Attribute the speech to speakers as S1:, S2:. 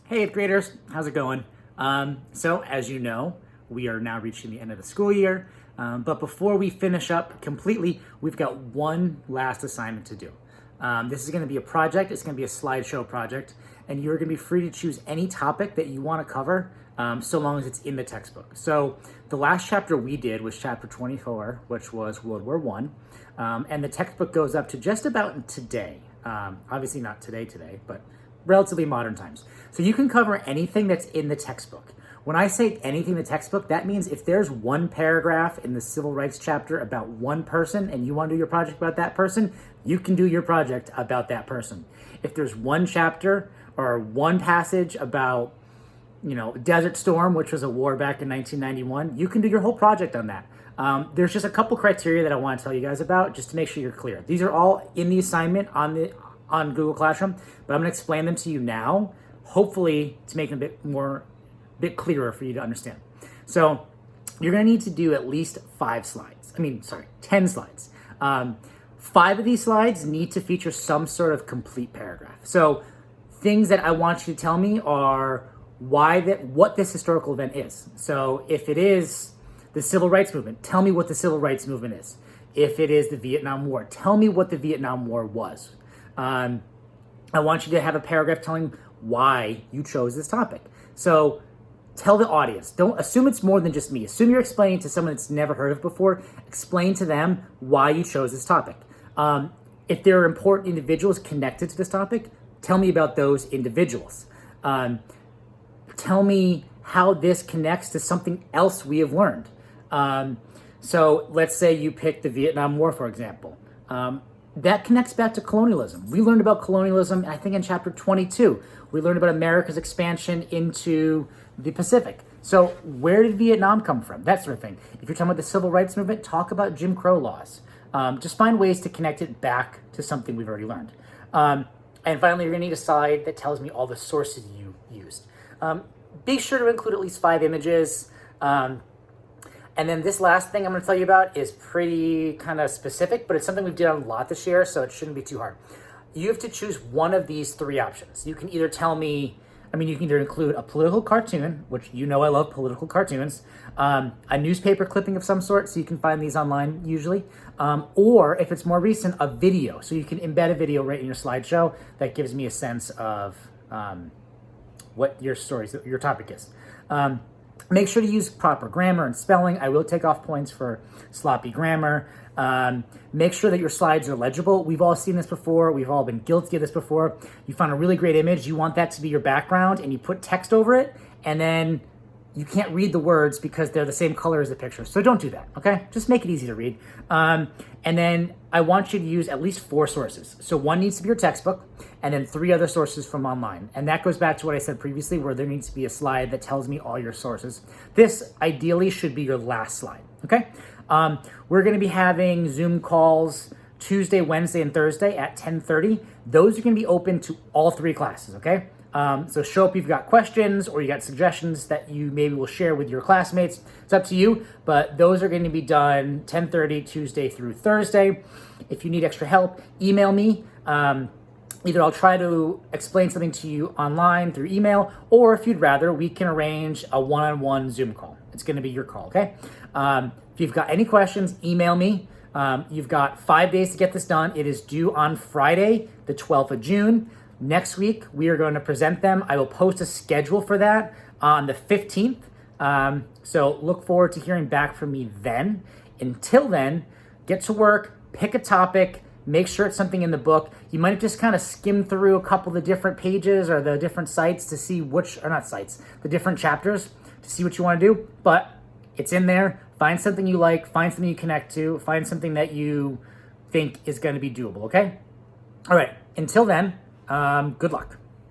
S1: Hey, 8th graders, how's it going? So, as you know, we are now reaching the end of the school year. But before we finish up completely, we've got one last assignment to do. This is going to be a project. It's going to be a slideshow project, and you're going to be free to choose any topic that you want to cover, so long as it's in the textbook. So, the last chapter we did was chapter 24, which was World War One, and the textbook goes up to just about today. Obviously, not today, but relatively modern times. So you can cover anything that's in the textbook. When I say anything in the textbook, that means if there's one paragraph in the civil rights chapter about one person and you want to do your project about that person, you can do your project about that person. If there's one chapter or one passage about, Desert Storm, which was a war back in 1991, you can do your whole project on that. There's just a couple criteria that I want to tell you guys about just to make sure you're clear. These are all in the assignment on Google Classroom, but I'm going to explain them to you now, hopefully to make them a bit clearer for you to understand. So you're going to need to do at least 10 slides. 5 of these slides need to feature some sort of complete paragraph. So things that I want you to tell me are what this historical event is. So if it is the Civil Rights Movement, tell me what the Civil Rights Movement is. If it is the Vietnam War, tell me what the Vietnam War was. I want you to have a paragraph telling why you chose this topic. So tell the audience. Don't assume it's more than just me. Assume you're explaining to someone that's never heard of before. Explain to them why you chose this topic. If there are important individuals connected to this topic, tell me about those individuals. Tell me how this connects to something else we have learned. So let's say you pick the Vietnam War, for example. That connects back to colonialism. We learned about colonialism, I think, in chapter 22. We learned about America's expansion into the Pacific. So where did Vietnam come from? That sort of thing. If you're talking about the Civil Rights Movement, talk about Jim Crow laws. Just find ways to connect it back to something we've already learned. And finally, you're going to need a slide that tells me all the sources you used. Be sure to include at least 5 images. And then this last thing I'm going to tell you about is pretty kind of specific, but it's something we've done a lot this year, so it shouldn't be too hard. You have to choose one of these 3 options. You can either you can either include a political cartoon, which I love political cartoons, a newspaper clipping of some sort, so you can find these online usually, or if it's more recent, a video. So you can embed a video right in your slideshow that gives me a sense of what your topic is. Make sure to use proper grammar and spelling. I will take off points for sloppy grammar. Make sure that your slides are legible. We've all seen this before. We've all been guilty of this before. You find a really great image. You want that to be your background, and you put text over it, and then you can't read the words because they're the same color as the picture. So don't do that, okay? Just make it easy to read. And then I want you to use at least 4 sources. So 1 needs to be your textbook, and then 3 other sources from online. And that goes back to what I said previously, where there needs to be a slide that tells me all your sources. This ideally should be your last slide, okay? We're going to be having Zoom calls Tuesday, Wednesday, and Thursday at 10:30. Those are going to be open to all 3 classes, okay? So show up if you've got questions or you got suggestions that you maybe will share with your classmates. It's up to you, but those are going to be done 10:30 Tuesday through Thursday. If you need extra help, email me. Either I'll try to explain something to you online through email, or if you'd rather, we can arrange a one-on-one Zoom call. It's going to be your call, okay? If you've got any questions, email me. You've got 5 days to get this done. It is due on Friday, the 12th of June. Next week, we are going to present them. I will post a schedule for that on the 15th. So look forward to hearing back from me then. Until then, get to work, pick a topic, make sure it's something in the book. You might have just kind of skimmed through a couple of the different pages or the different sites to see the different chapters to see what you want to do, but it's in there. Find something you like, find something you connect to, find something that you think is going to be doable, okay? All right, until then, good luck.